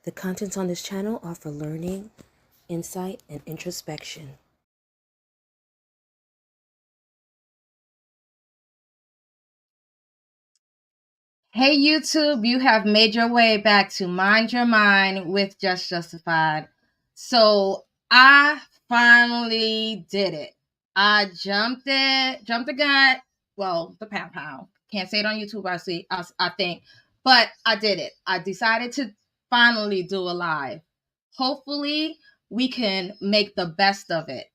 The contents on this channel are for learning, insight, and introspection. Hey YouTube, you have made your way back to Mind Your Mind with Just Justified. So I finally did it. I jumped the gun. Well, the pow. Can't say it on YouTube, I think. But I did it. I decided to finally do a live. Hopefully we can make the best of it.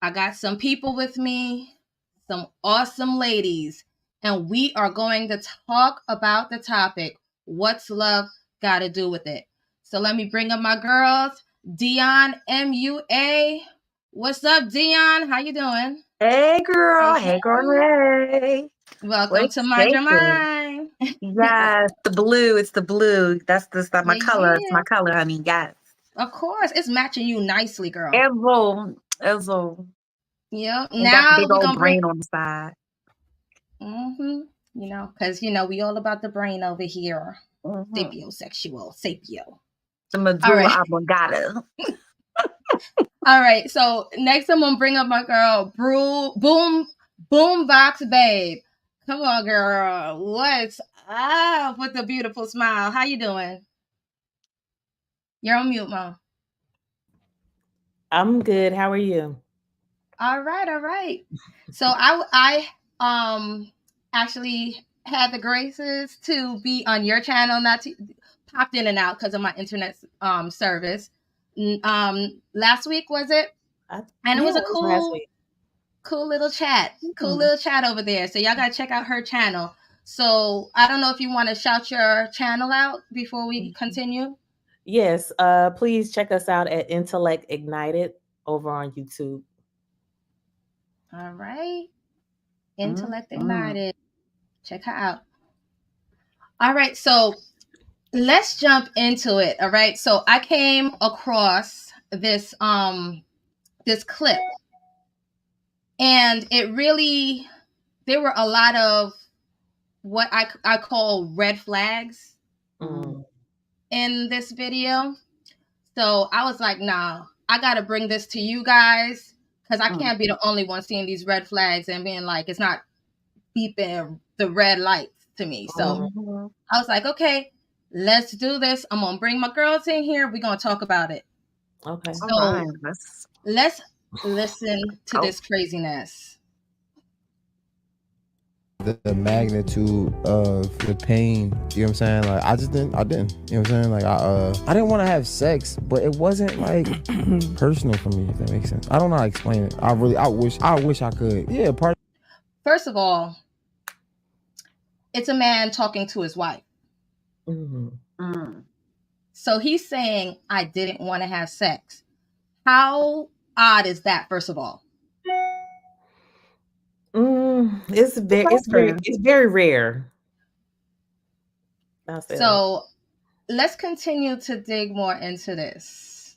I got some people with me, some awesome ladies, and we are going to talk about the topic, what's love got to do with it? So let me bring up my girls, Dion MUA. What's up, Dion? How you doing? Hey girl, Hey. hey. Welcome Wait, to Mind Your shaking. Mind. Yes, the blue. It's the blue. That's my color. It's Yeah. my color, honey. Yes. Of course, it's matching you nicely, girl. Ezo. Yeah. And got the Now big we're old gonna bring. brain on the side. Because we all about the brain over here. Mm-hmm. Sapio. The All medulla right. oblongata. All right. So next I'm gonna bring up my girl, Boombox Babe. Come on, girl. What's up with the beautiful smile? How you doing? You're on mute, Mom. I'm good. How are you? All right. So I actually had the graces to be on your channel, popped in and out because of my internet service. Last week was it? And it was a cool little chat. Cool little chat over there. So y'all gotta check out her channel. So I don't know if you want to shout your channel out before we continue. Yes. Please check us out at Intellect Ignited over on YouTube. All right. Intellect Ignited. Check her out. All right. So let's jump into it. All right. So I came across this clip, and it really, there were a lot of what I call red flags in this video. So I was like, nah, I got to bring this to you guys because I can't be the only one seeing these red flags and being like, it's not beeping the red lights to me. So I was like, okay, let's do this. I'm going to bring my girls in here. We're going to talk about it. Okay. So let's listen to this craziness. The magnitude of the pain, you know what I'm saying? Like I didn't, you know what I'm saying? Like I didn't want to have sex, but it wasn't like personal for me, if that makes sense. I don't know how to explain it. I wish I could. Yeah, First of all, it's a man talking to his wife. So he's saying, I didn't want to have sex. How odd is that, first of all? It's very rare. So let's continue to dig more into this.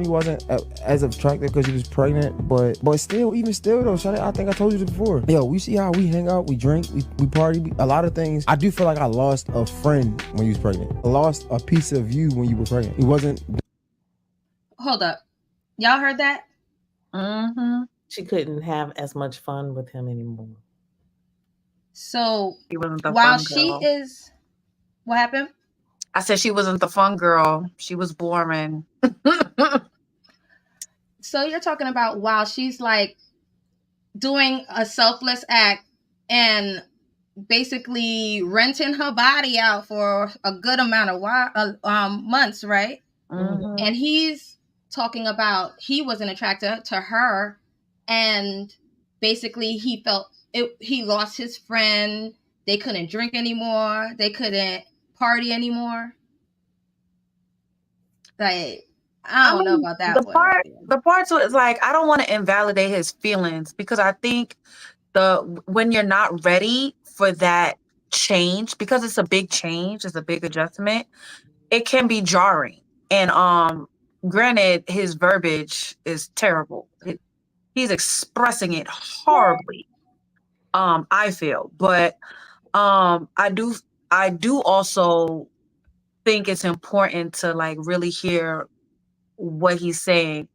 He wasn't as attractive because she was pregnant, but still though, Shawty, I think I told you this before. Yo, we see how we hang out, we drink, we party, a lot of things. I do feel like I lost a friend when you was pregnant. I lost a piece of you when you were pregnant. He wasn't. Hold up, y'all heard that? She couldn't have as much fun with him anymore. So she wasn't the while fun she girl. is, what happened? I said she wasn't the fun girl. She was boring. So you're talking about while she's like doing a selfless act and basically renting her body out for a good amount of months, right? And he's talking about he wasn't attracted to her, and basically he felt he lost his friend. They couldn't drink anymore. They couldn't party anymore. Like, I don't know about that. The part is like, I don't want to invalidate his feelings because I think when you're not ready for that change, because it's a big change, it's a big adjustment, it can be jarring. And granted, his verbiage is terrible. He's expressing it horribly. I feel, but I do also think it's important to like really hear what he's saying.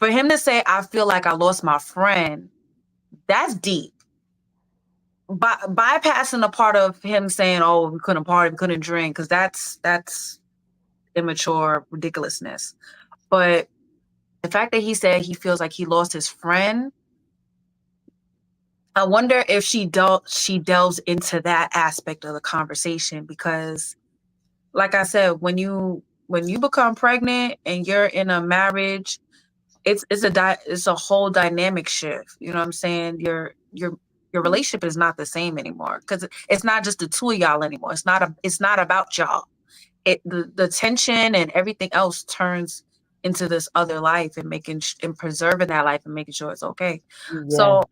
For him to say, I feel like I lost my friend, that's deep. Bypassing the part of him saying, oh, we couldn't party, we couldn't drink, because that's immature ridiculousness. But the fact that he said he feels like he lost his friend, I wonder if she delves into that aspect of the conversation, because like I said, when you become pregnant and you're in a marriage, it's a whole dynamic shift. You know what I'm saying? Your relationship is not the same anymore, because it's not just the two of y'all anymore. It's not about y'all. The tension and everything else turns into this other life, and and preserving that life and making sure it's okay. Yeah. So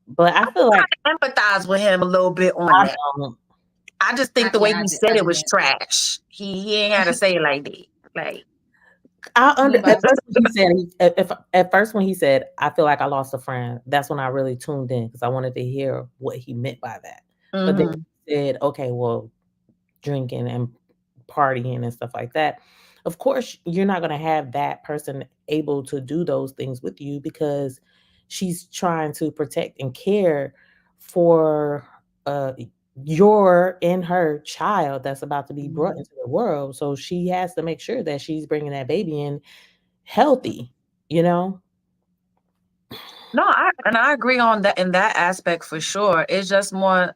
But I feel like empathize with him a little bit on I that. don't. I just think the way I he did- said I it was did. trash. He ain't had to say it like that. Like, At first when he said, at first when he said, I feel like I lost a friend, that's when I really tuned in, because I wanted to hear what he meant by that. But then he said, okay, well, drinking and partying and stuff like that. Of course, you're not going to have that person able to do those things with you, because she's trying to protect and care for your and her child that's about to be brought into the world. So she has to make sure that she's bringing that baby in healthy, you know? no, I agree on that in that aspect for sure. It's just more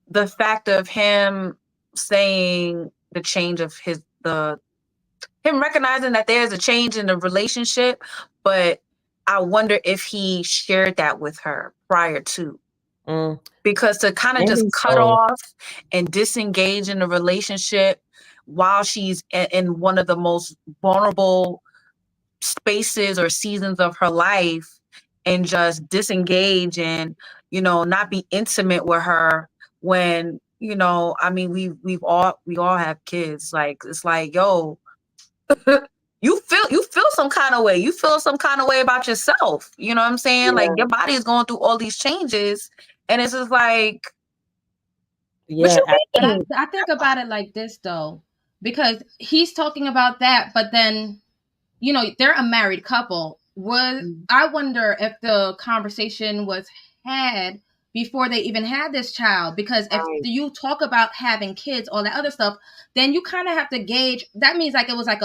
the fact of him saying the change of him recognizing that there's a change in the relationship, but I wonder if he shared that with her prior to. Because to kind of just cut off and disengage in the relationship while she's in one of the most vulnerable spaces or seasons of her life, and just disengage and, you know, not be intimate with her when, you know, I mean, we all have kids. Like, it's like, yo, you feel some kind of way. You feel some kind of way about yourself. You know what I'm saying? Like, your body is going through all these changes, and it's just like, Yeah, I think about it like this though, because he's talking about that, but then, you know, they're a married couple. I wonder if the conversation was had before they even had this child, because if you talk about having kids, all that other stuff, then you kind of have to gauge. That means like it was like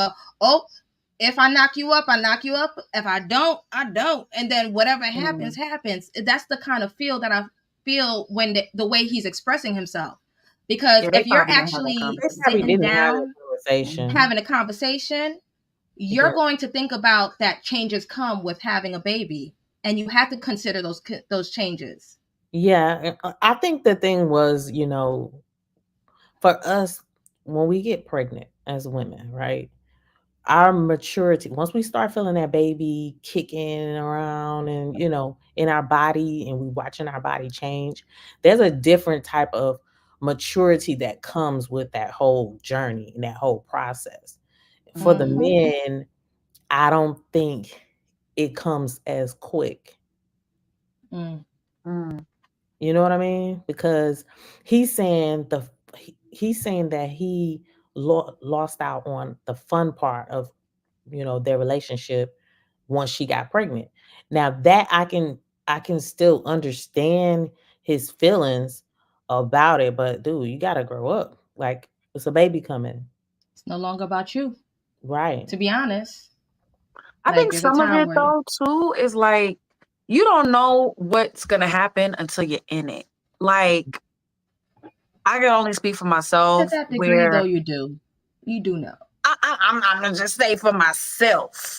if I knock you up, I knock you up. If I don't, I don't. And then whatever happens, happens. That's the kind of feel that I feel when the way he's expressing himself. Because if you're actually sitting down, having a conversation, you're going to think about that changes come with having a baby, and you have to consider those changes. Yeah, I think the thing was, you know, for us, when we get pregnant as women, right? Our maturity, once we start feeling that baby kicking around and, you know, in our body, and we watching our body change, there's a different type of maturity that comes with that whole journey and that whole process. For the men, I don't think it comes as quick. You know what I mean? Because he's saying that he lost out on the fun part of, you know, their relationship once she got pregnant. Now that I can still understand his feelings about it, but dude, you gotta grow up. Like, it's a baby coming. It's no longer about you, right? To be honest, I think some of it though too is like, you don't know what's gonna happen until you're in it. Like, I can only speak for myself. To that degree, though, you do know. I'm gonna just say for myself.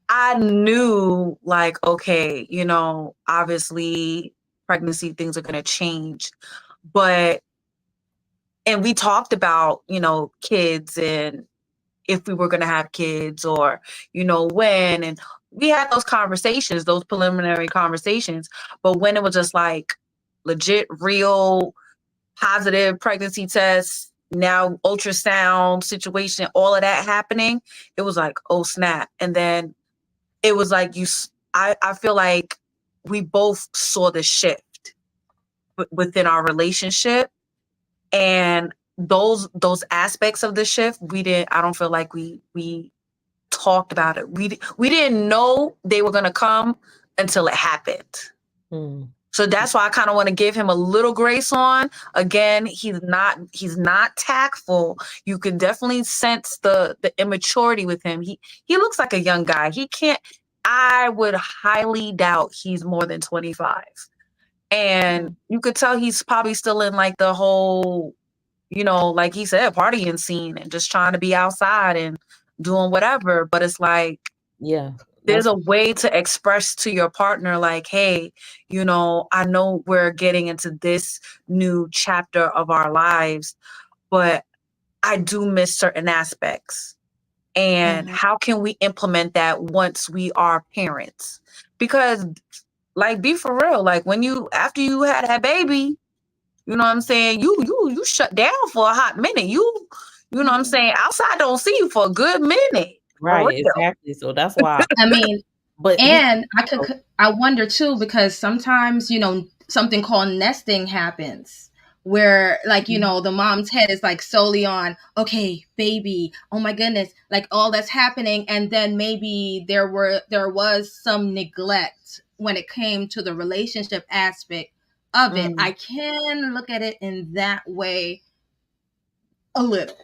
I knew, like, okay, you know, obviously pregnancy things are gonna change, and we talked about, you know, kids and if we were gonna have kids, or, you know, when, and we had those conversations, those preliminary conversations. But when it was just like legit, real, positive pregnancy tests, now ultrasound situation, all of that happening, it was like, oh snap. And then it was like I feel like we both saw the shift. within our relationship, and those aspects of the shift, I don't feel like we talked about it. We didn't know they were going to come until it happened. Mm. So that's why I kind of want to give him a little grace on. Again, he's not tactful. You can definitely sense the immaturity with him. He looks like a young guy. I would highly doubt he's more than 25. And you could tell he's probably still in like the whole, like he said, partying scene and just trying to be outside and doing whatever. But it's like, Yeah. there's a way to express to your partner, like, hey, I know we're getting into this new chapter of our lives, but I do miss certain aspects. And how can we implement that once we are parents? Because, like, be for real, like after you had that baby, you know what I'm saying? You shut down for a hot minute. You know what I'm saying? Outside don't see you for a good minute. Right, exactly. So that's why. I mean, but I wonder too, because sometimes, something called nesting happens where, like, the mom's head is like solely on, okay, baby, oh my goodness, like all that's happening. And then maybe there was some neglect when it came to the relationship aspect of it. I can look at it in that way a little.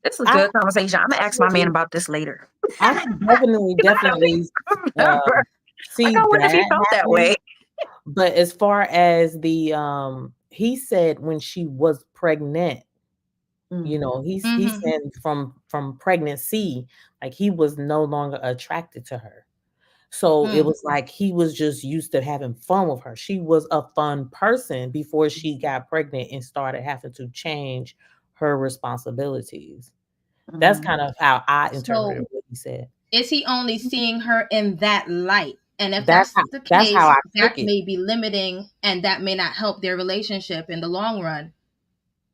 It's a good conversation. I'm gonna ask my man about this later. I definitely see I wonder if he felt that way. But as far as the he said when she was pregnant, he said from pregnancy, like he was no longer attracted to her. So it was like he was just used to having fun with her. She was a fun person before she got pregnant and started having to change her responsibilities. That's kind of how I interpreted what he said. Is he only seeing her in that light? And if that's the case, that may be limiting, and that may not help their relationship in the long run.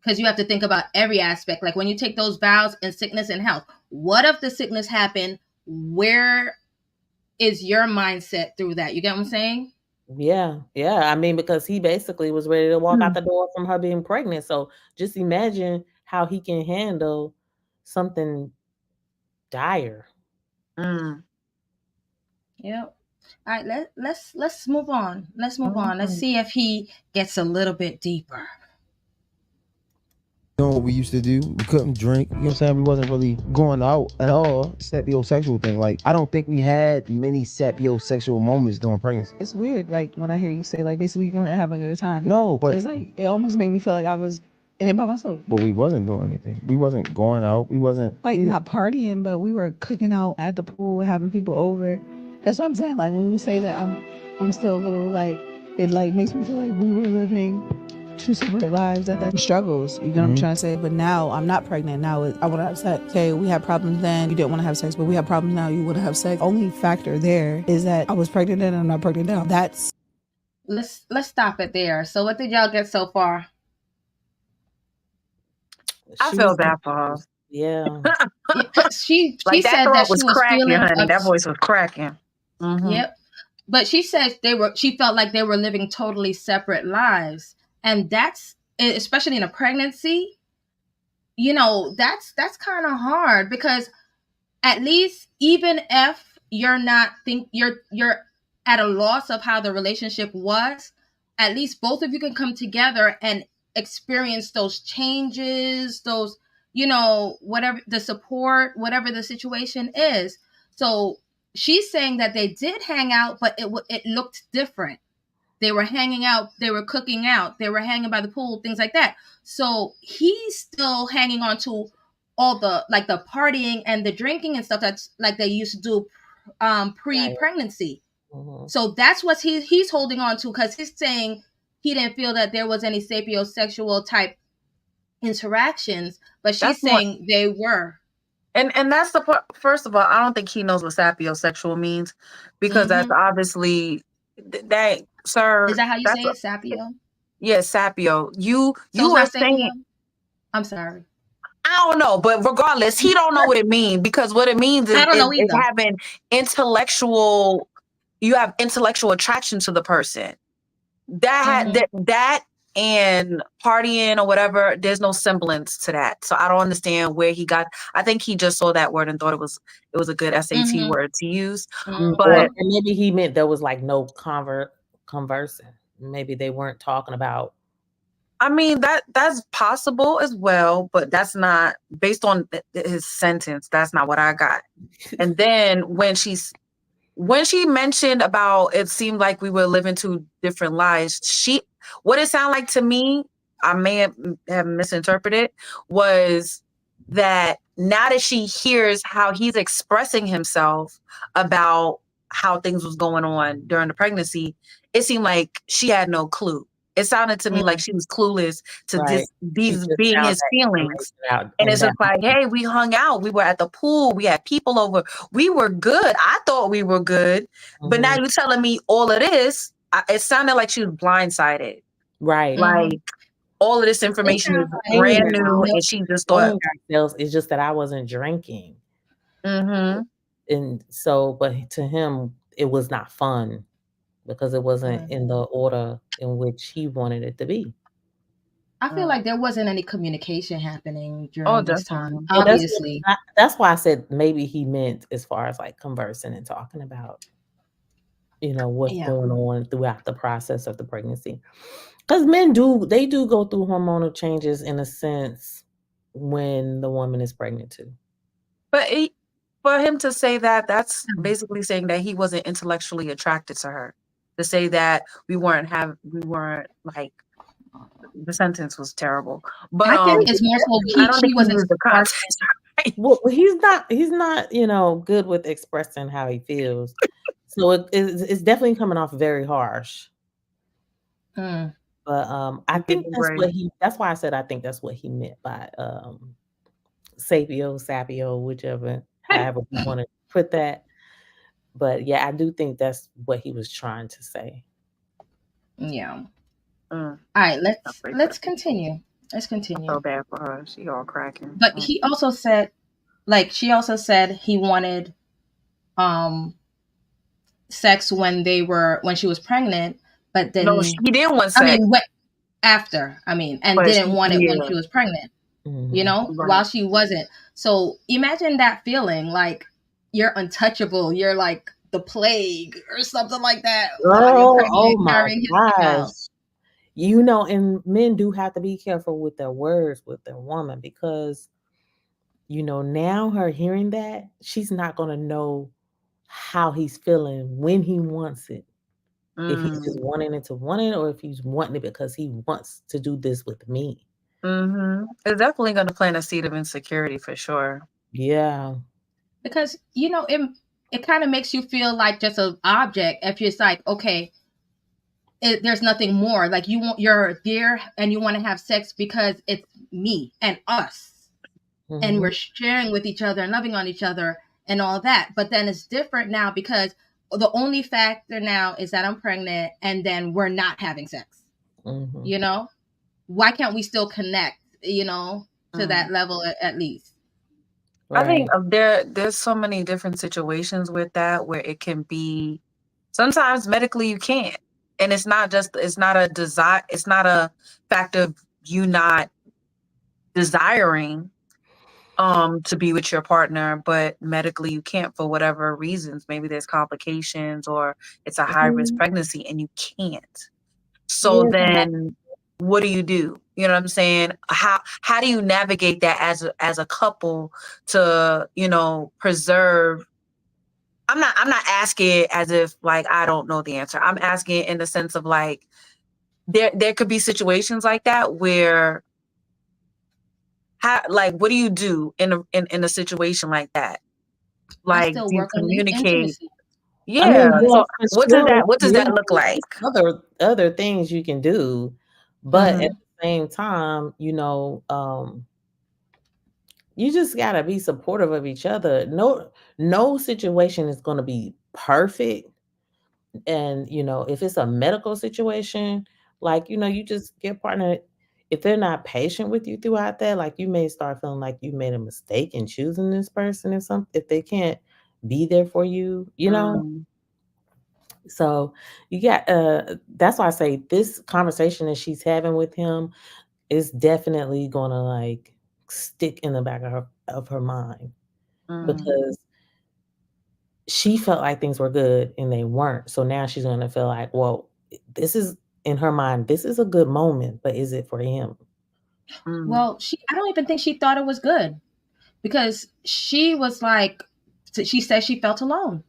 Because you have to think about every aspect. Like when you take those vows in sickness and health, what if the sickness happened? Where is your mindset through that? You get what I'm saying? Yeah. I mean, because he basically was ready to walk out the door from her being pregnant. So just imagine how he can handle something dire. Yep. All right, let's move on. Let's move on. Let's see if he gets a little bit deeper. What we used to do, we couldn't drink, you know what I'm saying? We wasn't really going out at all. Sapiosexual thing. Like, I don't think we had many sapiosexual moments during pregnancy. It's weird, like, when I hear you say, like, basically you're gonna have a good time. No, but it's like, it almost made me feel like I was in it by myself. But we wasn't doing anything. We wasn't going out. We wasn't like not partying, but we were cooking out at the pool, having people over. That's what I'm saying. Like when you say that, I'm still a little like, it like makes me feel like we were living two separate lives that struggles. You know what I'm trying to say? But now I'm not pregnant. Now I want to have sex. Okay, we had problems then. You didn't want to have sex, but we have problems now. You want to have sex. Only factor there is that I was pregnant then and I'm not pregnant now. That's. Let's stop it there. So what did y'all get so far? I feel bad for her. Yeah. she like said that she was cracking, feeling honey. That voice was cracking. Yep. But she said she felt like they were living totally separate lives. And that's, especially in a pregnancy, that's kind of hard, because at least even if you're not you're at a loss of how the relationship was, at least both of you can come together and experience those changes, those, whatever the support, whatever the situation is. So she's saying that they did hang out, but it looked different. They were hanging out, they were cooking out, they were hanging by the pool, things like that. So he's still hanging on to all the, like the partying and the drinking and stuff that's like they used to do pre-pregnancy. So that's what he's holding on to, because he's saying he didn't feel that there was any sapiosexual type interactions, but she's saying they were. And that's the part. First of all, I don't think he knows what sapiosexual means, because that's obviously that, sir. Is that how you say it, sapio? Yes, sapio. You are saying. I'm sorry. I don't know, but regardless, he don't know what it means, because what it means is having intellectual. You have intellectual attraction to the person. That and partying or whatever, there's no semblance to that. So I don't understand where he got. I think he just saw that word and thought it was a good SAT Mhm. word to use. Mhm. But Or maybe he meant there was like no conversing. Maybe they weren't talking about. I mean that's possible as well, but that's not based on his sentence. That's not what I got. And then when she mentioned about it seemed like we were living two different lives, what it sounded like to me, I may have misinterpreted, was that now that she hears how he's expressing himself about how things was going on during the pregnancy, it seemed like she had no clue. It sounded to me like she was clueless to Right. She these just being found his that feelings. information out And in it's that just like, hey, we hung out. We were at the pool. We had people over. We were good. I thought we were good. But now Mhm. you're telling me all of this. It sounded like she was blindsided. Right. Mhm. Like all of this It information is sounds like brand there's new, no and she just thought, Knowing ourselves, it's just that I wasn't drinking. mm-hmm. And so, but to him, it was not fun because it wasn't in the order in which he wanted it to be. I feel like there wasn't any communication happening Oh, during this time. definitely. Yeah, Obviously. that's why I said maybe he meant as far as like conversing and talking about, what's Yeah. going on throughout the process of the pregnancy. Because men do go through hormonal changes in a sense when the woman is pregnant too. But for him to say that, that's basically saying that he wasn't intellectually attracted to her. To say that we weren't like, the sentence was terrible. But I think it's more so I don't she think he was used the expressing. context right. Well, he's not, good with expressing how he feels. So it's definitely coming off very harsh. Mm. But I Give think him grace. that's why I said I think that's what he meant by sapio, whichever, however you want to put that. But yeah, I do think that's what he was trying to say. Yeah. Mm, All right, let's pretty continue. Let's I continue. feel bad for her. She all cracking. But he also said, she also said he wanted sex when she was pregnant, but then No, he didn't want I sex. mean after, and But didn't she- want it when yeah. she was pregnant. Mhm. Right. While she wasn't. So imagine that feeling, like you're untouchable, you're like the plague or something like that while you're Girl, pregnant oh my carrying his child. gosh. And men do have to be careful with their words with their woman because, now her hearing that, she's not going to know how he's feeling when he wants it. If he's just wanting it to want it or if he's wanting it because he wants to do this with me. Mm-hmm. It's definitely going to plant a seed of insecurity for sure. Yeah. Because it kind of makes you feel like just an object if you're like, okay, there's nothing more. Like you're there and you want to have sex because it's me and us. And we're sharing with each other and loving on each other and all that. But then it's different now because the only factor now is that I'm pregnant and then we're not having sex. Mhm. Why can't we still connect, to that level at least? I think Right. there's so many different situations with that where it can be sometimes medically you can't. And it's not a desire, it's not a fact of you not desiring to be with your partner, but medically you can't for whatever reasons. Maybe there's complications or it's a high risk Mhm. pregnancy and you can't. So Yeah. then what do you do? You know what I'm saying? How do you navigate that as a couple to, preserve? I'm not asking as if like I don't know the answer. I'm asking in the sense of like there could be situations like that where what do you do in a situation like that? I Like, still do you work on the communicate? intimacy. I mean, Yeah. yeah, So for what does sure. that look like? Other things you can do, but at Mhm. the same time, you just gotta be supportive of each other. No situation is gonna be perfect. And if it's a medical situation, like, you just get partner. If they're not patient with you throughout that, like you may start feeling like you made a mistake in choosing this person if they can't be there for you, Mm. So you got that's why I say this conversation that she's having with him is definitely gonna like stick in the back of her mind Mm, because she felt like things were good and they weren't. So now she's gonna feel like, well, this is in her mind, this is a good moment, but is it for him? mm, Well, I don't even think she thought it was good because she was like, she said she felt alone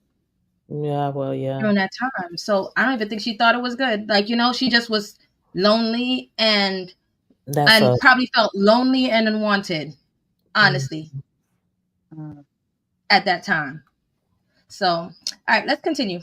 Yeah, well, yeah. during that time. So I don't even think she thought it was good. Like, she just was lonely and That's a probably felt lonely and unwanted, mm, honestly, mm. at that time. So, all right, let's continue.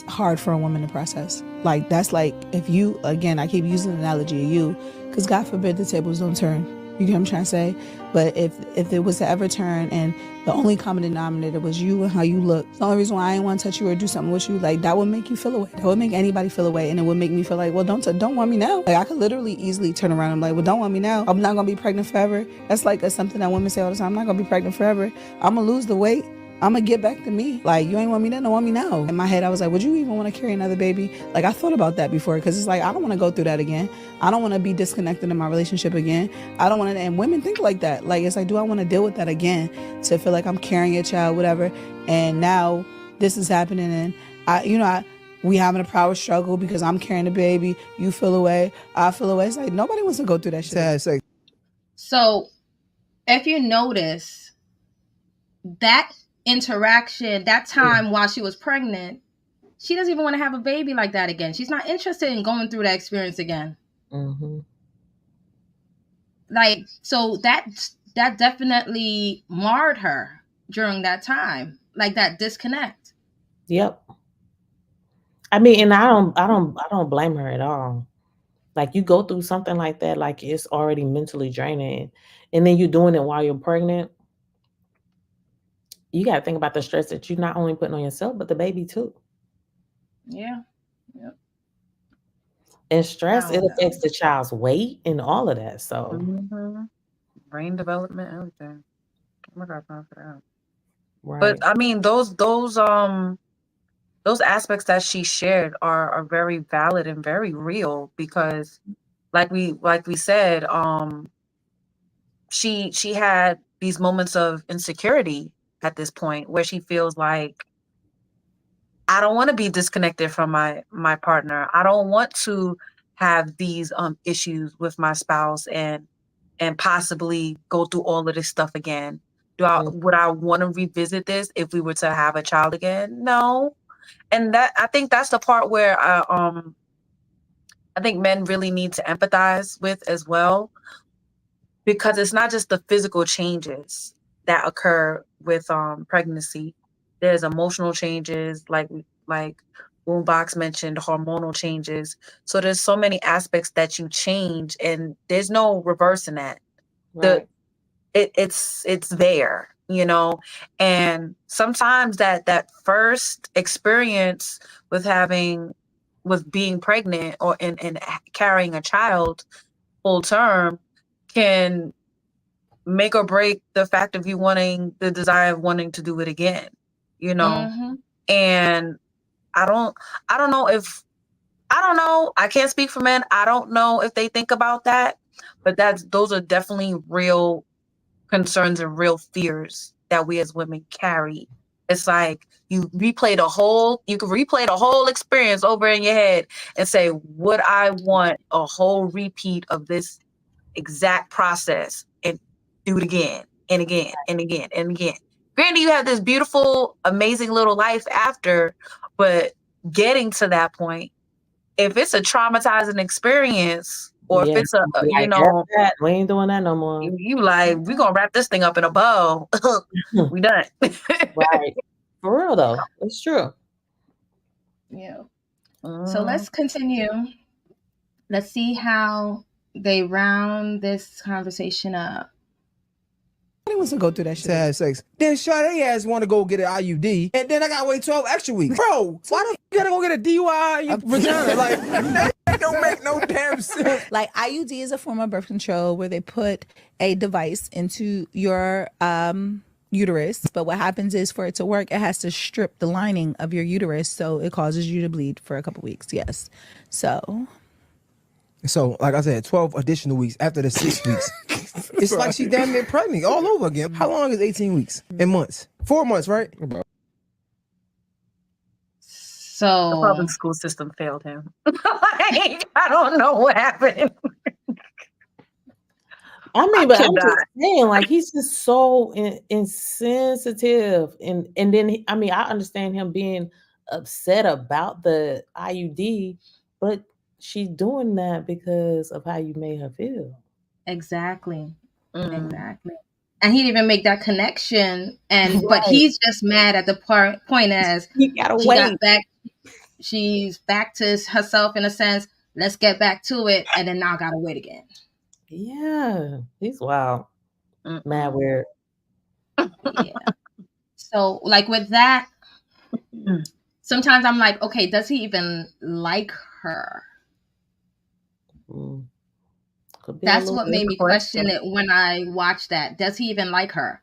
Hard for a woman to process. Like, that's like if you, again, I keep using the analogy of you, because God forbid the tables don't turn. You get what I'm trying to say? But if it was to ever turn and the only common denominator was you and how you look, the only reason why I didn't want to touch you or do something with you, like, that would make you feel away. That would make anybody feel away, and it would make me feel like, well, don't want me now. Like, I could literally easily turn around and be like, well, don't want me now. I'm not gonna be pregnant forever. That's like something that women say all the time. I'm not gonna be pregnant forever. I'm gonna lose the weight. I'm gonna get back to me. Like, you ain't want me then, don't want me now. In my head, I was like, would you even want to carry another baby? Like, I thought about that before, because it's like, I don't want to go through that again. I don't want to be disconnected in my relationship again. I don't want to, and women think like that. Like, it's like, do I want to deal with that again? To feel like I'm carrying a child, whatever. And now this is happening, and we having a power struggle because I'm carrying the baby. You feel away, I feel away. It's like, nobody wants to go through that shit. Sad sex. So, if you notice that interaction, that time while she was pregnant, she doesn't even want to have a baby like that again. She's not interested in going through that experience again. mm-hmm. Like, so that definitely marred her during that time, like that disconnect. Yep. I mean, and I don't blame her at all. Like, you go through something like that, like it's already mentally draining, and then you're doing it while you're pregnant. You got to think about the stress that you're not only putting on yourself, but the baby too. Yeah. Yep. And stress, I it don't know. affects the child's weight and all of that. So, Mhm. Brain development, everything. Oh my God, time for that. right. But I mean, those aspects that she shared are very valid and very real because, like we said, she had these moments of insecurity at this point where she feels like, I don't want to be disconnected from my partner. I don't want to have these issues with my spouse and possibly go through all of this stuff again. Mm, Would I want to revisit this if we were to have a child again? No. And that, I think that's the part where I think men really need to empathize with as well, because it's not just the physical changes that occur with pregnancy. There's emotional changes, like Boombox mentioned, hormonal changes. So there's so many aspects that you change, and there's no reversing that. The right. it's there, you know. And sometimes that first experience with being pregnant or and carrying a child full term can make or break the fact of the desire of wanting to do it again, you know. Mm-hmm. And I don't know if I don't know. I can't speak for men. I don't know if they think about that, but those are definitely real concerns and real fears that we as women carry. It's like you could replay the whole experience over in your head and say, would I want a whole repeat of this exact process and do it again and again and again and again? Granted, you have this beautiful, amazing little life after, but getting to that point, if it's a traumatizing experience, or if Yeah. it's a, Like, F that. We ain't doing that no more. you like, we gonna wrap this thing up in a bow. We done. Right. For real though. It's true. Yeah. So let's continue. Let's see how they round this conversation up. Nobody wants to go through that shit. Sad sex. Then shot they ass want to go get an IUD, and then I gotta wait 12 extra weeks. Bro, why the f you gotta go get a DUI in your vagina? Like, that don't make no damn sense. Like, IUD is a form of birth control where they put a device into your uterus, but what happens is for it to work, it has to strip the lining of your uterus, so it causes you to bleed for a couple weeks. Yes. So like I said, 12 additional weeks after the 6 weeks. It's like she's damn near pregnant all over again. How long is 18 weeks in months? 4 months, right? The So public school system failed him. Like, I don't know what happened. I mean, but I'm cannot. just saying, like, he's just so insensitive, and then I mean, I understand him being upset about the IUD, but she's doing that because of how you made her feel. exactly. Mm. Exactly. And he didn't even make that connection. And but Right. he's just mad at the point as You gotta she wait. got back. She's back to herself in a sense. Let's get back to it, and then now gotta wait again. Yeah, he's wild, mad Mm-mm. weird. Yeah. So like with that, sometimes I'm like, okay, does he even like her? Mm. Could be a That's little what bit. made me question it when I watched that. Does he even like her?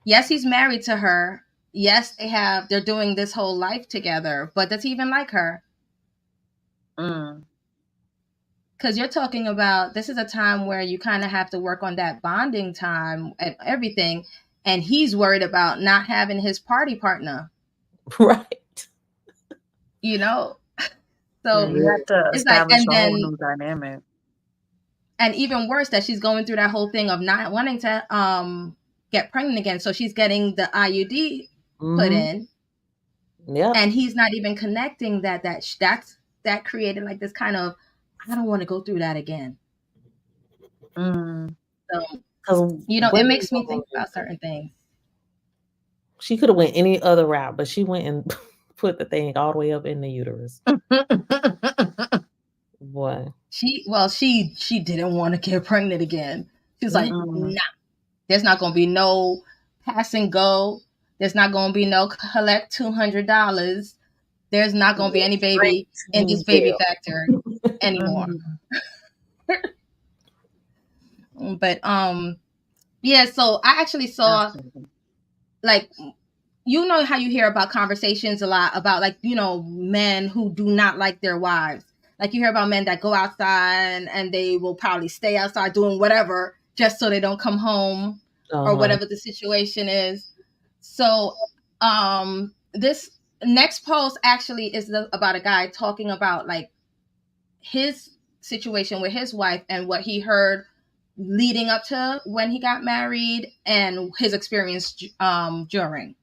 Yes, he's married to her. Yes, they're doing this whole life together, but does he even like her? Mm. Because you're talking about, this is a time where you kind of have to work on that bonding time and everything. And he's worried about not having his party partner, Right. you know? Yeah, So you have to it's like, establish and a whole then, new dynamic. and even worse, that she's going through that whole thing of not wanting to get pregnant again. So she's getting the IUD put in. Yeah. And he's not even connecting that created like this kind of, I don't want to go through that again. Mm. So, you know, it makes me think about certain things. She could have went any other route, but she went and put the thing all the way up in the uterus. Boy. She didn't want to get pregnant again. She was like, Mm-mm. nah, there's not going to be no pass and go. There's not going to be no collect $200. There's not going to be any baby in this baby factory anymore. But yeah, so I actually saw, like, you know how you hear about conversations a lot about, like, you know, men who do not like their wives. Like, you hear about men that go outside and they will probably stay outside doing whatever just so they don't come home or whatever the situation is. So this next post actually is about a guy talking about, like, his situation with his wife and what he heard leading up to when he got married and his experience during.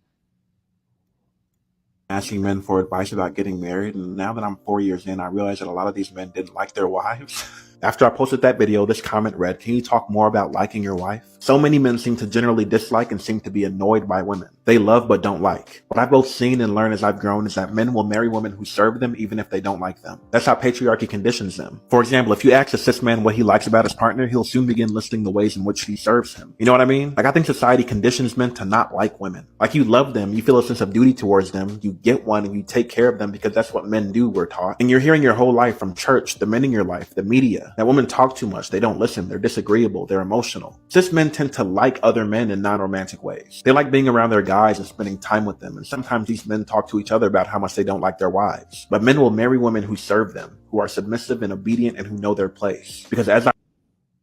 Asking men for advice about getting married, and now that I'm 4 years in, I realize that a lot of these men didn't like their wives. After I posted that video, this comment read, "Can you talk more about liking your wife?" So many men seem to generally dislike and seem to be annoyed by women they love but don't like. What I've both seen and learned as I've grown is that men will marry women who serve them even if they don't like them. That's how patriarchy conditions them. For example, if you ask a cis man what he likes about his partner, he'll soon begin listing the ways in which she serves him. You know what I mean? Like, I think society conditions men to not like women. Like, you love them, you feel a sense of duty towards them, you get one and you take care of them because that's what men do, we're taught. And you're hearing your whole life from church, the men in your life, the media, that women talk too much, they don't listen, they're disagreeable, they're emotional. Cis men tend to like other men in non-romantic ways. They like being around their guys and spending time with them, and sometimes these men talk to each other about how much they don't like their wives. But men will marry women who serve them, who are submissive and obedient and who know their place. Because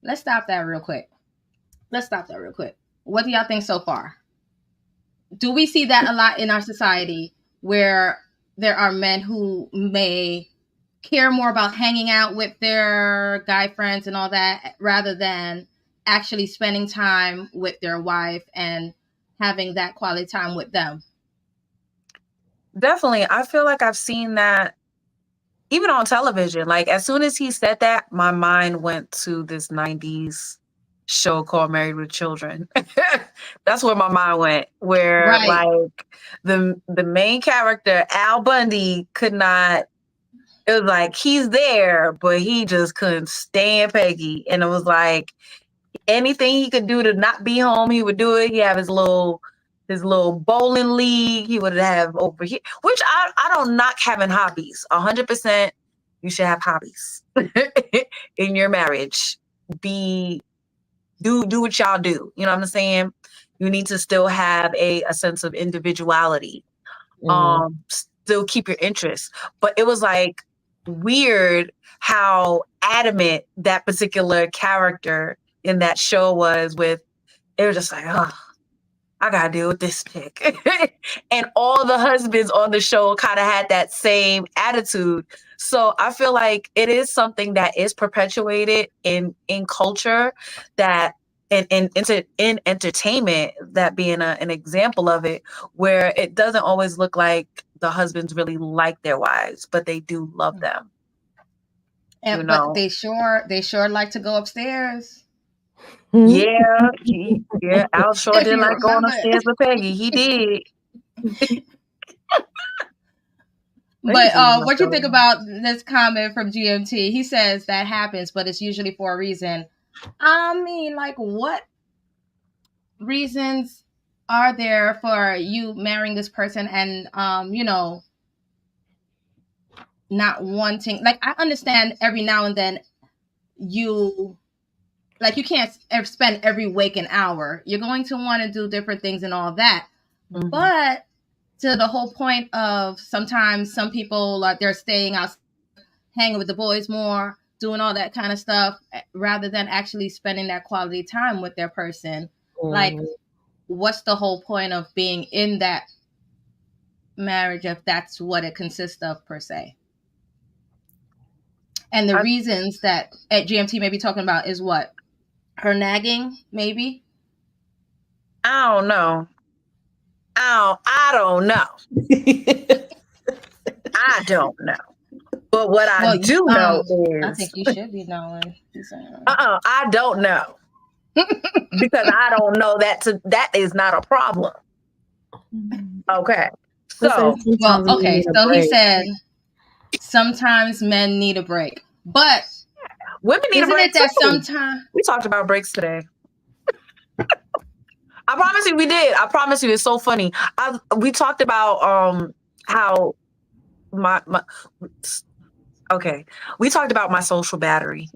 Let's stop that real quick. What do y'all think so far? Do we see that a lot in our society where there are men who may care more about hanging out with their guy friends and all that rather than actually spending time with their wife and having that quality time with them? Definitely. I feel like I've seen that even on television. Like, as soon as he said that, my mind went to this 90s show called Married with Children. That's where my mind went, where like the main character, Al Bundy, could not, it was like he's there, but he just couldn't stand Peggy. And it was like anything he could do to not be home, he would do it. He have his little bowling league he would have over here, which I don't knock having hobbies. 100% you should have hobbies in your marriage. Do what y'all do. You know what I'm saying? You need to still have a sense of individuality. Mhm. Still keep your interest. But it was like weird how adamant that particular character in that show was with. It was just like, oh, I gotta deal with this chick. And all the husbands on the show kind of had that same attitude. So I feel like it is something that is perpetuated in culture, that in entertainment, that being an example of it, where it doesn't always look like the husbands really like their wives, but they do love them. And You but know? they sure like to go upstairs. Yeah, Al sure If did you like going remember. upstairs with Peggy. He did. But what do you think about this comment from GMT? He says that happens, but it's usually for a reason. I mean, like, what reasons are there for you marrying this person and not wanting, like, I understand every now and then you can't spend every waking hour. You're going to want to do different things and all that. Mhm. But to the whole point of sometimes some people they're staying out, hanging with the boys more, doing all that kind of stuff, rather than actually spending that quality time with their person. Like, Mhm. what's the whole point of being in that marriage if that's what it consists of, per se? And the reasons that at GMT may be talking about is what? Her nagging, maybe? I don't know. I don't know. I don't know. But what I do know I is think you should be knowing. I don't know. Because I don't know that is not a problem. Okay. So He said sometimes men need a break. But women need a break that too. sometimes We talked about breaks today. I promise you we did. I promise you, it's so funny. We talked about how my okay. We talked about my social battery.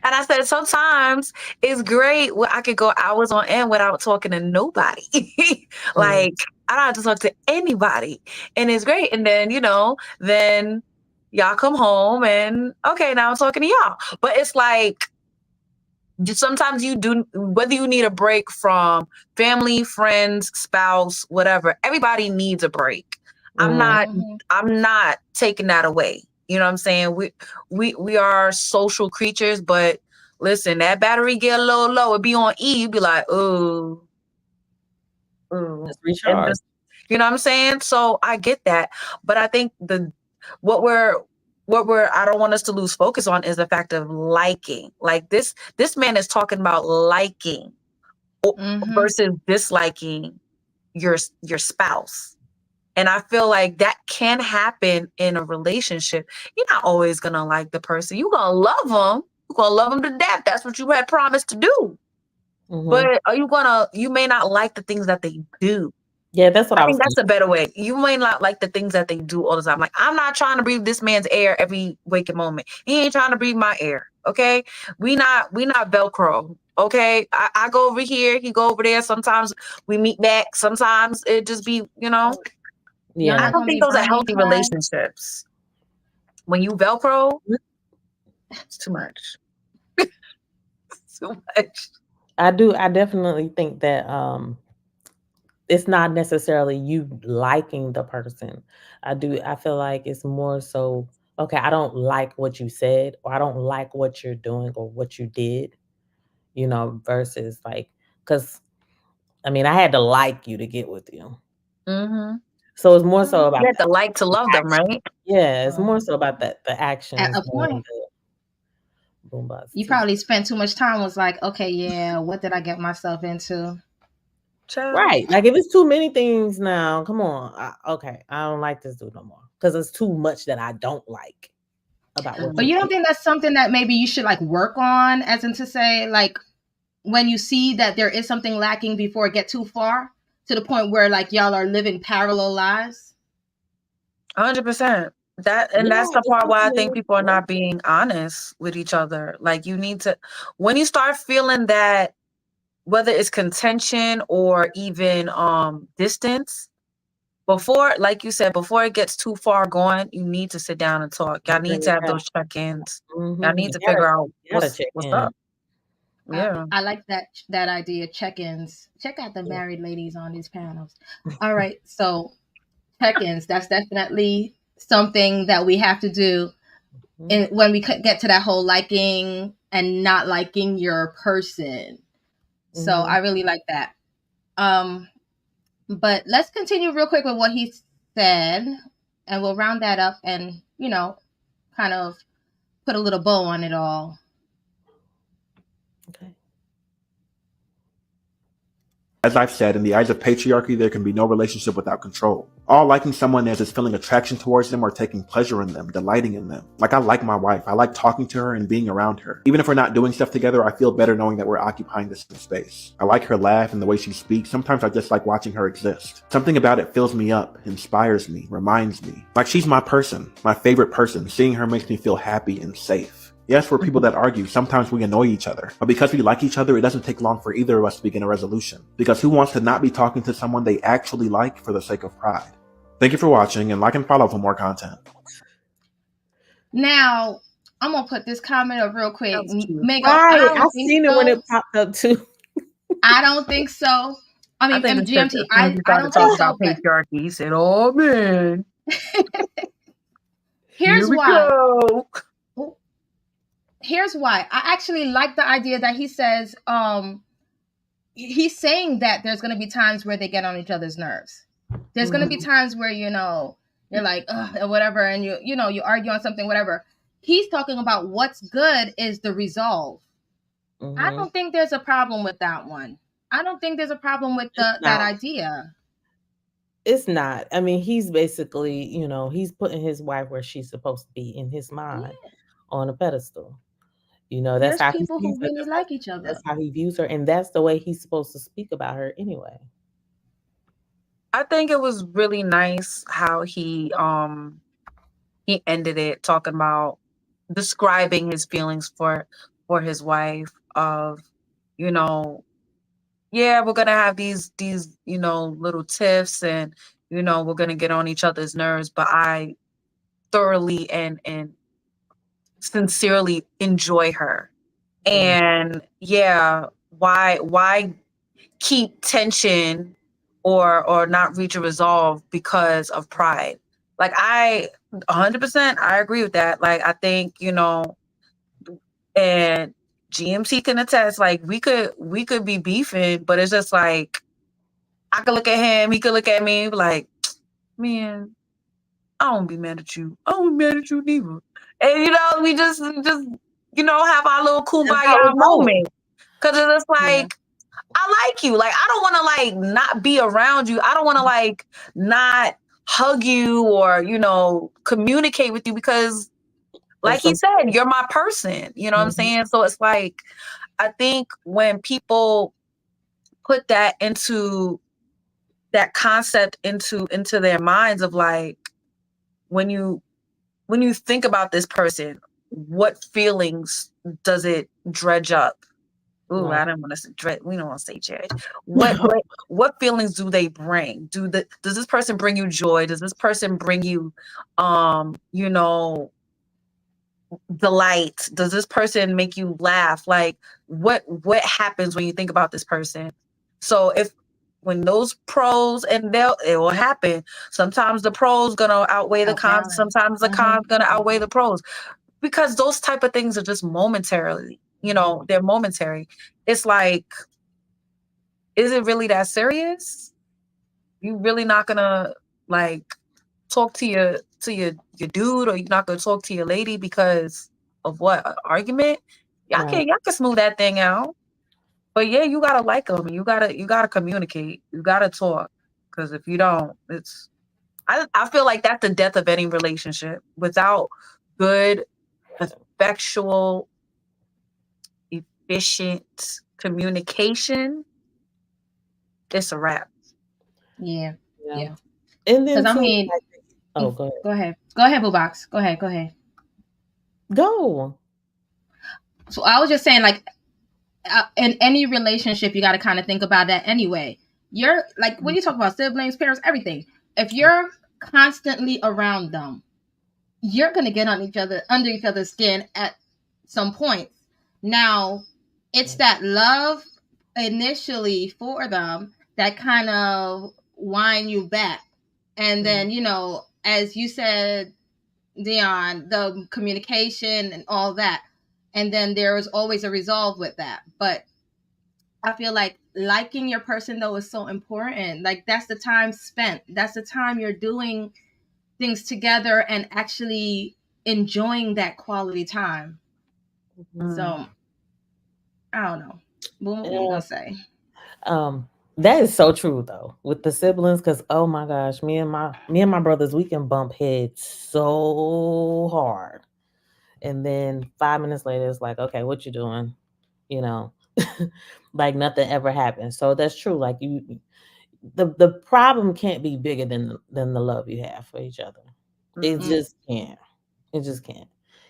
And I said, sometimes it's great when I could go hours on end without talking to nobody. Like, I don't have to talk to anybody. And it's great. And then, then y'all come home and, okay, now I'm talking to y'all. But it's like, sometimes you do, whether you need a break from family, friends, spouse, whatever, everybody needs a break. I'm not taking that away. You know what I'm saying? We are social creatures, but listen, that battery get a little low, it be on E, you be like, ooh. Just recharge. You know what I'm saying? So I get that. But I think what I don't want us to lose focus on is the fact of liking. Like this man is talking about liking versus disliking your spouse. And I feel like that can happen in a relationship. You're not always going to like the person. You're going to love them. You're going to love them to death. That's what you had promised to do. Mhm. But you may not like the things that they do. Yeah, that's what I think was that's a better way. You may not like the things that they do all the time. Like, I'm not trying to breathe this man's air every waking moment. He ain't trying to breathe my air. Okay. We not Velcro. Okay. I go over here. He go over there. Sometimes we meet back. Sometimes it just be, Yeah. I don't think those are healthy relationships. When you Velcro, it's too much. It's too much. I definitely think that it's not necessarily you liking the person. I feel like it's more so, okay, I don't like what you said, or I don't like what you're doing or what you did, versus like, because I mean, I had to like you to get with you. Mm-hmm. So it's more so about you have to like to love them, right? Yeah, it's more so about the actions. At a point, you probably spent too much time. Was like, okay, yeah, what did I get myself into? Right. Like, if it's too many things now, come on. Okay, I don't like this dude no more because it's too much that I don't like about what. But you don't think that's something that maybe you should like work on, as in to say, like, when you see that there is something lacking before it get too far to the point where like y'all are living parallel lives? 100%. That's the part why I think people are not being honest with each other. Like, you need to, when you start feeling that whether it's contention or even distance, before, like you said, before it gets too far gone, you need to sit down and talk. Y'all need to have those check-ins. Y'all need to figure out gotta check what's in. up. Yeah. I like that idea. Check-ins. Check out the married ladies on these panels. All right, so check-ins. That's definitely something that we have to do. And when we get to that whole liking and not liking your person. So I really like that. But let's continue real quick with what he said, and we'll round that up and, kind of put a little bow on it all. Okay. As I've said, in the eyes of patriarchy, there can be no relationship without control. All liking someone is feeling attraction towards them or taking pleasure in them, delighting in them. Like, I like my wife. I like talking to her and being around her. Even if we're not doing stuff together, I feel better knowing that we're occupying this space. I like her laugh and the way she speaks. Sometimes I just like watching her exist. Something about it fills me up, inspires me, reminds me. Like, she's my person, my favorite person. Seeing her makes me feel happy and safe. Yes, we're people that argue. Sometimes we annoy each other. But because we like each other, it doesn't take long for either of us to begin a resolution. Because who wants to not be talking to someone they actually like for the sake of pride? Thank you for watching, and like and follow for more content. Now, I'm going to put this comment up real quick. Megan, Right, I seen it when it popped up too. I don't think so. I mean, GMT, I don't think talk so. about patriarchy. He said, "Oh man, Here's here we why. go." Here's why. I actually like the idea that he says, he's saying that there's going to be times where they get on each other's nerves. There's going to be times where, you're like, ugh, or whatever, and you argue on something, whatever. He's talking about what's good is the resolve. I don't think there's a problem with that one. I don't think there's a problem with that idea. It's not. I mean, he's basically, he's putting his wife where she's supposed to be in his mind, on a pedestal. That's there's how people who really like each other. That's how he views her, and that's the way he's supposed to speak about her anyway. I think it was really nice how he ended it talking about describing his feelings for his wife of, yeah, we're gonna have these little tiffs, and we're gonna get on each other's nerves, but I thoroughly and sincerely enjoy her. And yeah, why keep tension or not reach a resolve because of pride? Like, I 100% I agree with that. Like, I think, and GMT can attest, like, we could be beefing, but it's just like, I could look at him, he could look at me, like, man, I don't be mad at you. I don't be mad at you neither. And we just have our little kumbaya moment. Cause it's just like, I like you. Like, I don't want to like not be around you. I don't want to like not hug you or, communicate with you, because like he said, you're my person. You know what I'm saying? So it's like, I think when people put that concept into their minds of like, when you think about this person, what feelings does it dredge up? Ooh, right. I don't want to say dread. We don't want to say dredge. What feelings do they bring? Does this person bring you joy? Does this person bring you, delight? Does this person make you laugh? Like, what happens when you think about this person? So when those pros, and it will happen. Sometimes the pros gonna outweigh the cons. Sometimes the cons gonna outweigh the pros, because those type of things are just momentarily. They're momentary. It's like, is it really that serious? You really not gonna like talk to your dude, or you're not gonna talk to your lady because of what? An argument? Y'all can smooth that thing out. But yeah, you gotta like them. You gotta communicate. You gotta talk. Because if you don't, I feel like that's the death of any relationship. Without good, effectual, efficient communication, it's a wrap. Yeah. And then, go ahead. Go ahead, Boo Box. Go ahead. Go. So I was just saying, like, in any relationship, you got to kind of think about that anyway. You're like, when you talk about siblings, parents, everything, if you're constantly around them, you're going to get on under each other's skin at some point. Now, it's that love initially for them that kind of wind you back. And then, as you said, Dion, the communication and all that. And then there is always a resolve with that. But I feel like liking your person, though, is so important. Like, that's the time spent. That's the time you're doing things together and actually enjoying that quality time. So, I don't know. What are you going to say? That is so true though with the siblings, because oh my gosh, me and my brothers, we can bump heads so hard, and then 5 minutes later it's like, okay, what you doing, like nothing ever happened. So that's true. Like the problem can't be bigger than the love you have for each other. It just can't. It just can't.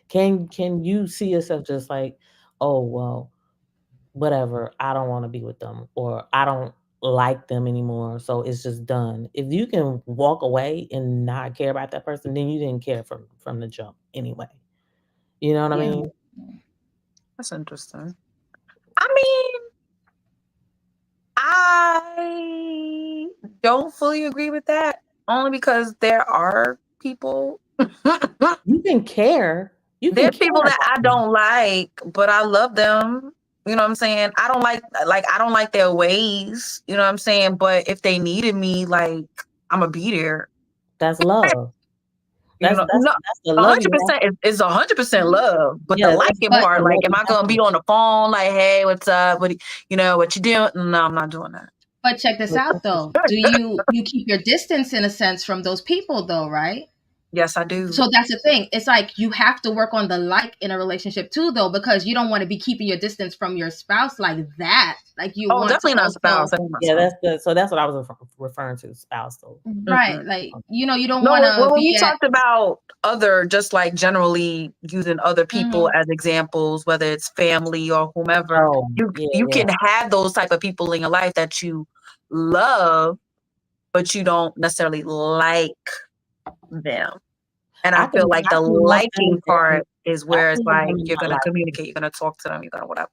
Can you see yourself just like, oh well, whatever, I don't want to be with them, or I don't like them anymore, so it's just done. If you can walk away and not care about that person, then you didn't care from the jump anyway. You know what I mean? That's interesting. I mean, I don't fully agree with that, only because there are people. You can care. There are people that I don't like, but I love them. You know what I'm saying? I don't like their ways. You know what I'm saying? But if they needed me, like, I'm gonna be there. That's love. That's the love. 100% is 100% love. But the liking part, like, am I gonna be on the phone like, hey, what's up? What you doing? No, I'm not doing that. But check this out though. Do you keep your distance in a sense from those people though, right? Yes, I do. So that's the thing. It's like you have to work on the like in a relationship too, though, because you don't want to be keeping your distance from your spouse like that. Like you want definitely not spouse. Yeah, that's good. So that's what I was referring to, spouse. Though. Right. Like, you don't want to. When we talked about other, just like generally using other people as examples, whether it's family or whomever, you can have those type of people in your life that you love, but you don't necessarily like them. And I feel like the liking part is where it's like you're going to communicate, you're going to talk to them, you're going to whatever.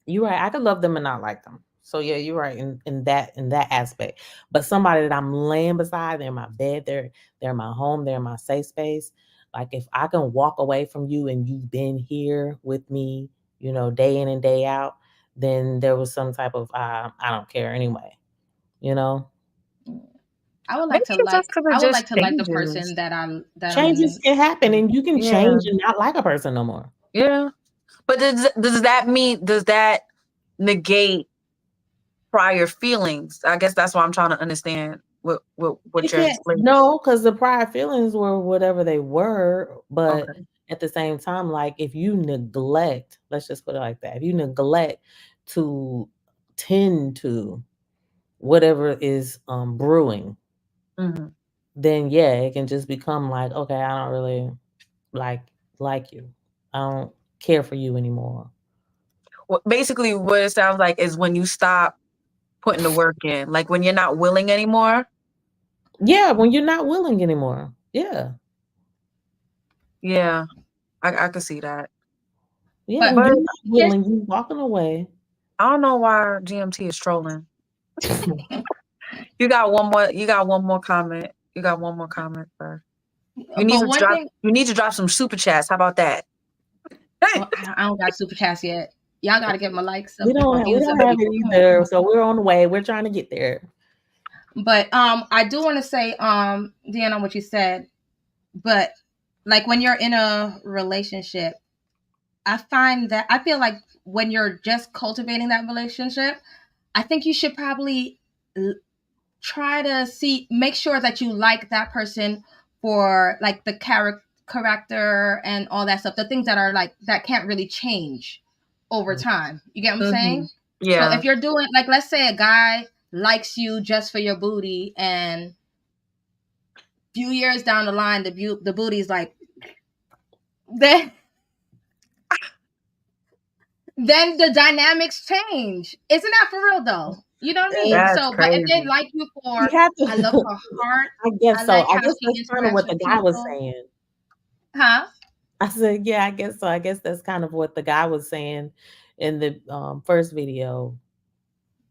You're right. I could love them and not like them. So yeah, you're right in that aspect. But somebody that I'm laying beside, they're in my bed, they're in my home, they're in my safe space. Like if I can walk away from you and you've been here with me, day in and day out, then there was some type of I don't care anyway. I would like to like the person that changes can happen, and you can change and not like a person no more. Yeah. But does that negate prior feelings? I guess that's why I'm trying to understand what you're explaining. No, because the prior feelings were whatever they were, but at the same time, like if you neglect, let's just put it like that, if you neglect to tend to whatever is brewing, then yeah, it can just become like, okay, I don't really like you. I don't care for you anymore. Well, basically what it sounds like is when you stop putting the work in, like when you're not willing anymore. Yeah, when you're not willing anymore. Yeah. Yeah, I can see that. Yeah, but you're not willing, you're walking away. I don't know why GMT is trolling. You got one more comment. You got one more comment, sir. You need to drop some super chats. How about that? Well, I don't got super chats yet. Y'all got to get my likes up. We don't have it either, so we're on the way. We're trying to get there. But I do want to say, Deanna, what you said. But like when you're in a relationship, I feel like when you're just cultivating that relationship, I think you should probably try to make sure that you like that person for like the character and all that stuff, the things that are like that can't really change over time. You get what I'm saying? Yeah. So if you're doing, like, let's say a guy likes you just for your booty, and a few years down the line the booty's like that. then the dynamics change. Isn't that for real though? You know what I mean? That's So, but if they crazy. like you You for, have I love to. her heart. I guess I so. like I how guess she that's kind of interacts what with the guy was people. saying. Huh? I said, yeah, I guess so. I guess that's kind of what the guy was saying in the first video.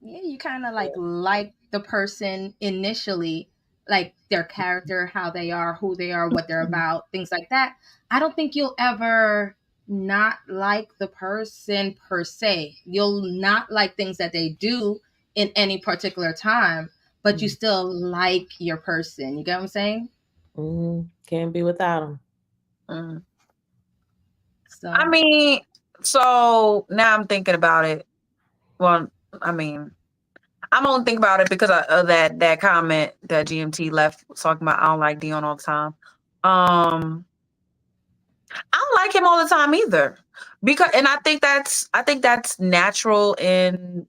Yeah, you kind of like the person initially, like their character, how they are, who they are, what they're about, things like that. I don't think you'll ever not like the person per se. You'll not like things that they do in any particular time, but you still like your person. You get what I'm saying? Can't be without him. Mm. So I mean, so now I'm thinking about it. Well, I mean, I'm only thinking about it because of that comment that GMT left talking about I don't like Dion all the time. I don't like him all the time either. And I think that's natural in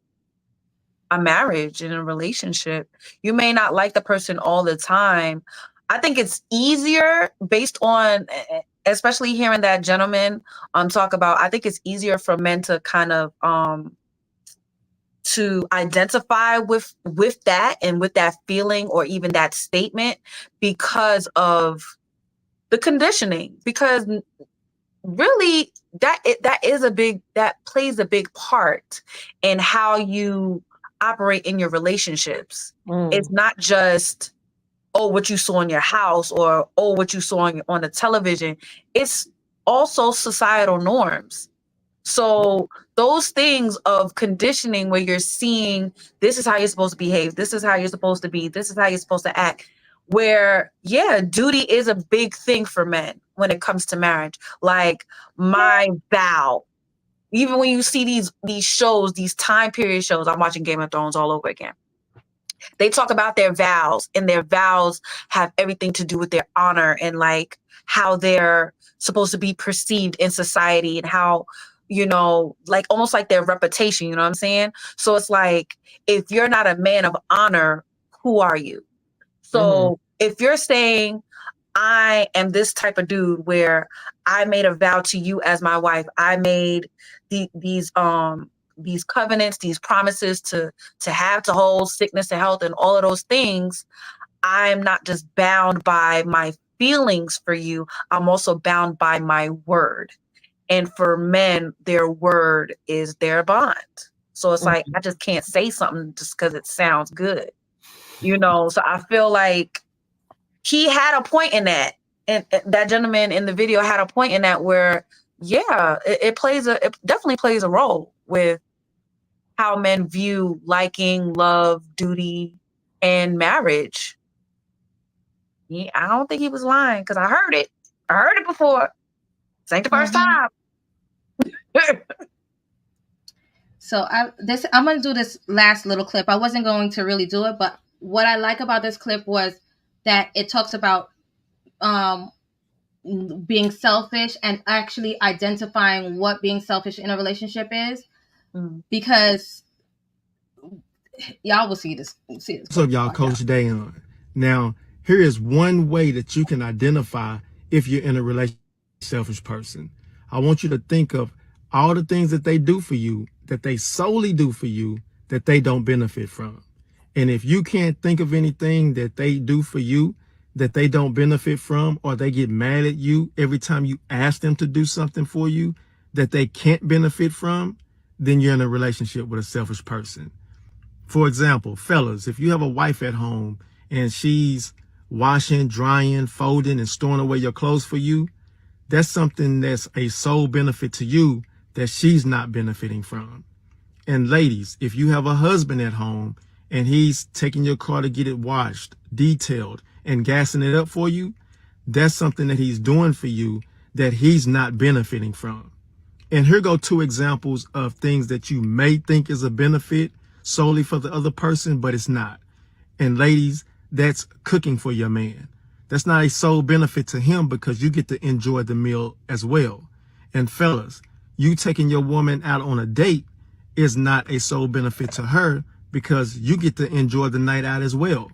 a marriage, in a relationship. You may not like the person all the time. I think it's easier based on, especially hearing that gentleman talk about, I think it's easier for men to kind of to identify with that and with that feeling or even that statement because of the conditioning. Because really that plays a big part in how you operate in your relationships. It's not just what you saw in your house or what you saw on the television. It's also societal norms. So those things of conditioning where you're seeing this is how you're supposed to behave, this is how you're supposed to be, this is how you're supposed to act, where duty is a big thing for men when it comes to marriage. Like my vow. Even when you see these shows, these time period shows, I'm watching Game of Thrones all over again. They talk about their vows, and their vows have everything to do with their honor and like how they're supposed to be perceived in society and how, like almost like their reputation, you know what I'm saying? So it's like, if you're not a man of honor, who are you? So if you're saying, I am this type of dude where I made a vow to you as my wife, I made these covenants, these promises to hold, sickness to health, and all of those things, I'm not just bound by my feelings for you, I'm also bound by my word. And for men, their word is their bond. So it's like, I just can't say something just because it sounds good, So I feel like he had a point in that. And that gentleman in the video had a point in that where, it definitely plays a role with how men view liking, love, duty, and marriage. I don't think he was lying because I heard it. I heard it before. This ain't the first time. So I'm gonna do this last little clip. I wasn't going to really do it, but what I like about this clip was that it talks about being selfish and actually identifying what being selfish in a relationship is, because y'all will see this. What's up, y'all? Coach Dayon. Now, here is one way that you can identify if you're in a relationship with a selfish person. I want you to think of all the things that they do for you, that they solely do for you, that they don't benefit from. And if you can't think of anything that they do for you that they don't benefit from, or they get mad at you every time you ask them to do something for you that they can't benefit from, then you're in a relationship with a selfish person. For example, fellas, if you have a wife at home and she's washing, drying, folding, and storing away your clothes for you, that's something that's a sole benefit to you that she's not benefiting from. And ladies, if you have a husband at home and he's taking your car to get it washed, detailed, and gassing it up for you, that's something that he's doing for you that he's not benefiting from. And here go two examples of things that you may think is a benefit solely for the other person, but it's not. And ladies, that's cooking for your man. That's not a sole benefit to him because you get to enjoy the meal as well. And fellas, you taking your woman out on a date is not a sole benefit to her because you get to enjoy the night out as well.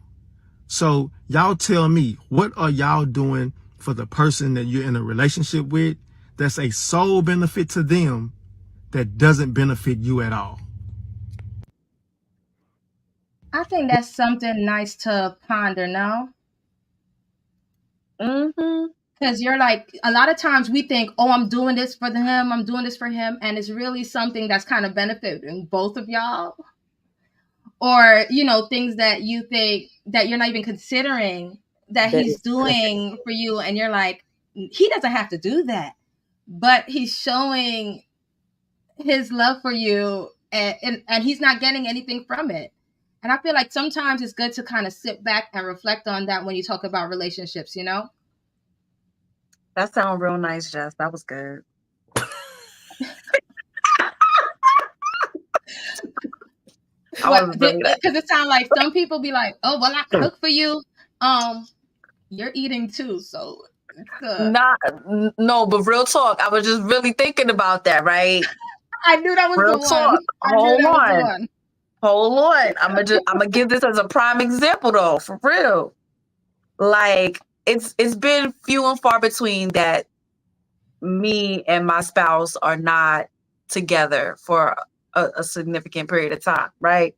So y'all tell me, what are y'all doing for the person that you're in a relationship with that's a sole benefit to them that doesn't benefit you at all? I think that's something nice to ponder now. Mm-hmm. Because you're like, a lot of times we think, oh, I'm doing this for him, I'm doing this for him, and it's really something that's kind of benefiting both of y'all. Or, you know, things that you think that you're not even considering that That he's is doing for you, and you're like, he doesn't have to do that, but he's showing his love for you, and he's not getting anything from it. And I feel like sometimes it's good to kind of sit back and reflect on that when you talk about relationships, you know? That sounds real nice, Jess. That was good. Because it sounds like some people be like, oh, well, I cook for you. You're eating too, so no, but real talk. I was just really thinking about that, right? I knew that was real the talk. one. Hold on. I'm gonna give this as a prime example though, for real. Like it's been few and far between that me and my spouse are not together for a significant period of time, right?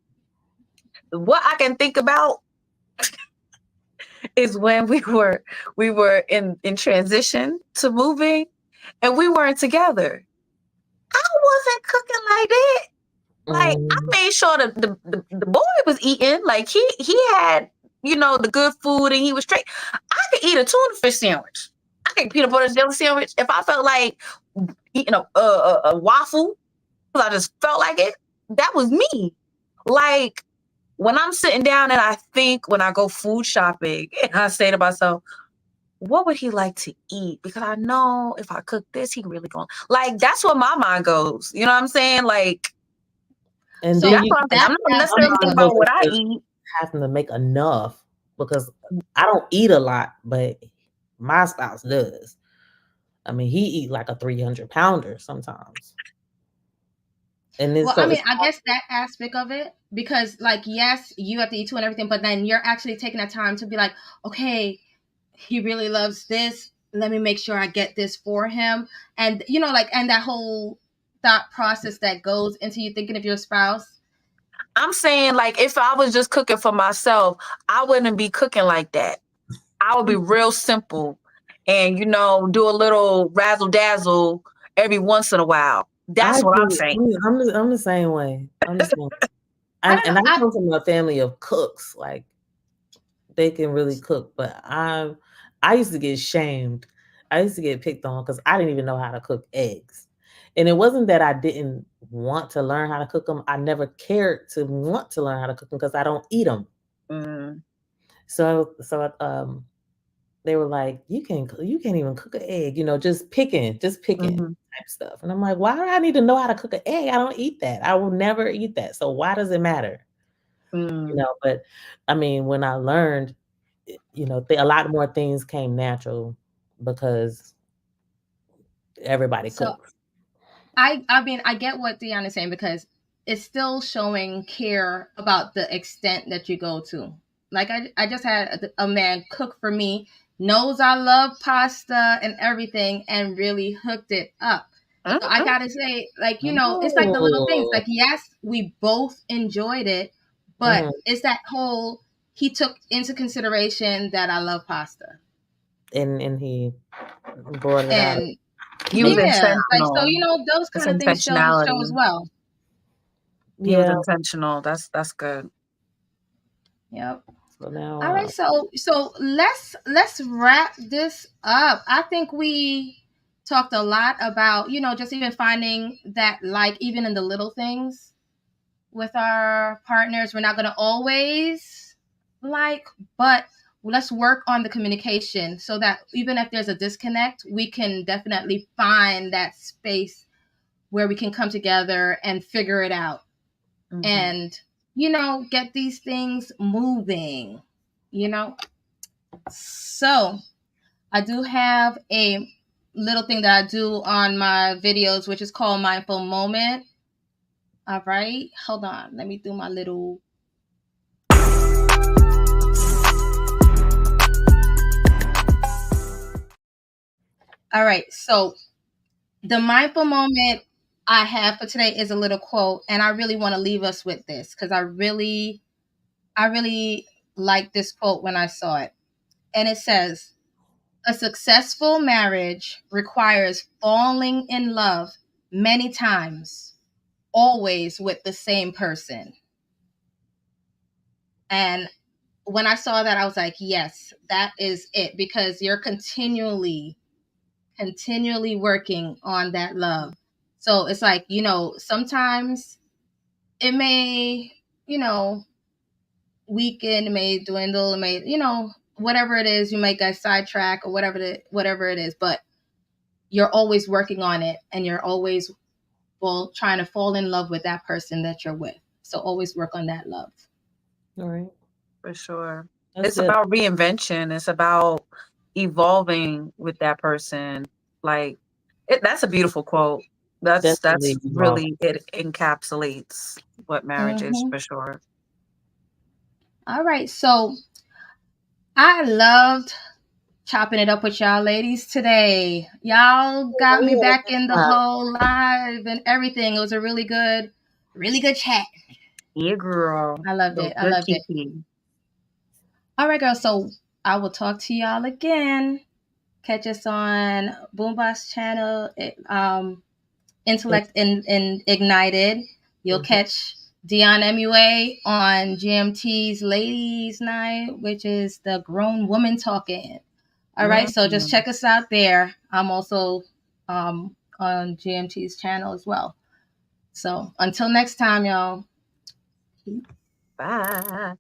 What I can think about is when we were in transition to moving and we weren't together. I wasn't cooking like that. Like I made sure the boy was eating. Like he had, you know, the good food and he was straight. I could eat a tuna fish sandwich. I could eat peanut butter jelly sandwich if I felt like eating a waffle because I just felt like it. That was me. Like when I'm sitting down and I think when I go food shopping and I say to myself, what would he like to eat? Because I know if I cook this, he really gonna like. That's where my mind goes. You know what I'm saying? Like. And so then I'm not necessarily thinking about what I eat. Having to make enough because I don't eat a lot, but my spouse does. I mean, he eat like a 300-pounder sometimes. And then, well, I mean, I guess that aspect of it, because like, yes, you have to eat too and everything, but then you're actually taking that time to be like, okay, he really loves this. Let me make sure I get this for him. And, you know, like, and that whole thought process that goes into you thinking of your spouse. I'm saying, like, if I was just cooking for myself, I wouldn't be cooking like that. I would be real simple and, you know, do a little razzle dazzle every once in a while. That's what I'm saying. I'm the same way. I'm the same way. And I come from a family of cooks. Like, they can really cook, but I used to get shamed. I used to get picked on because I didn't even know how to cook eggs. And it wasn't that I didn't want to learn how to cook them. I never cared to want to learn how to cook them because I don't eat them. Mm. So they were like, you can't even cook an egg, you know, just picking type stuff. And I'm like, why do I need to know how to cook an egg? I don't eat that. I will never eat that. So why does it matter? You know, but I mean, when I learned, you know, a lot more things came natural because everybody cooks. I mean, I get what Dion is saying because it's still showing care about the extent that you go to. Like I just had a man cook for me, knows I love pasta and everything, and really hooked it up. So I gotta say, like, you know, it's like the little things. Like, yes, we both enjoyed it, but it's that whole, he took into consideration that I love pasta. And he brought it out. He was intentional. Like, so, you know, those kind of things show as well. He was intentional. That's good. Yep. So now, all right, so let's wrap this up. I think we talked a lot about, you know, just even finding that, like, even in the little things with our partners, we're not going to always like, but let's work on the communication so that even if there's a disconnect, we can definitely find that space where we can come together and figure it out. And, you know, get these things moving, you know. So I do have a little thing that I do on my videos, which is called Mindful Moment. All right, hold on. Let me do my little. All right, so the Mindful Moment, I have for today is a little quote, and I really want to leave us with this because I really liked this quote when I saw it. And it says, "A successful marriage requires falling in love many times, always with the same person." And when I saw that, I was like, yes, that is it, because you're continually working on that love. So it's like, sometimes it may, weaken, it may dwindle, it may, whatever it is, you may get sidetracked or whatever it is, but you're always working on it, and you're always trying to fall in love with that person that you're with. So always work on that love. All right. For sure. That's It's good. about reinvention. It's about evolving with that person. Like that's a beautiful quote. That's Definitely really, it encapsulates what marriage is for sure. All right. So I loved chopping it up with y'all ladies today. Y'all got me back in the whole live and everything. It was a really good chat. Yeah, girl. I loved it. I loved it. All right, girls. So I will talk to y'all again. Catch us on Boombox channel, Intellect and Ignited. You'll catch Dion MUA on GMT's Ladies Night, which is the grown woman talking. All right, so just check us out there. I'm also on GMT's channel as well. So until next time, y'all. Bye.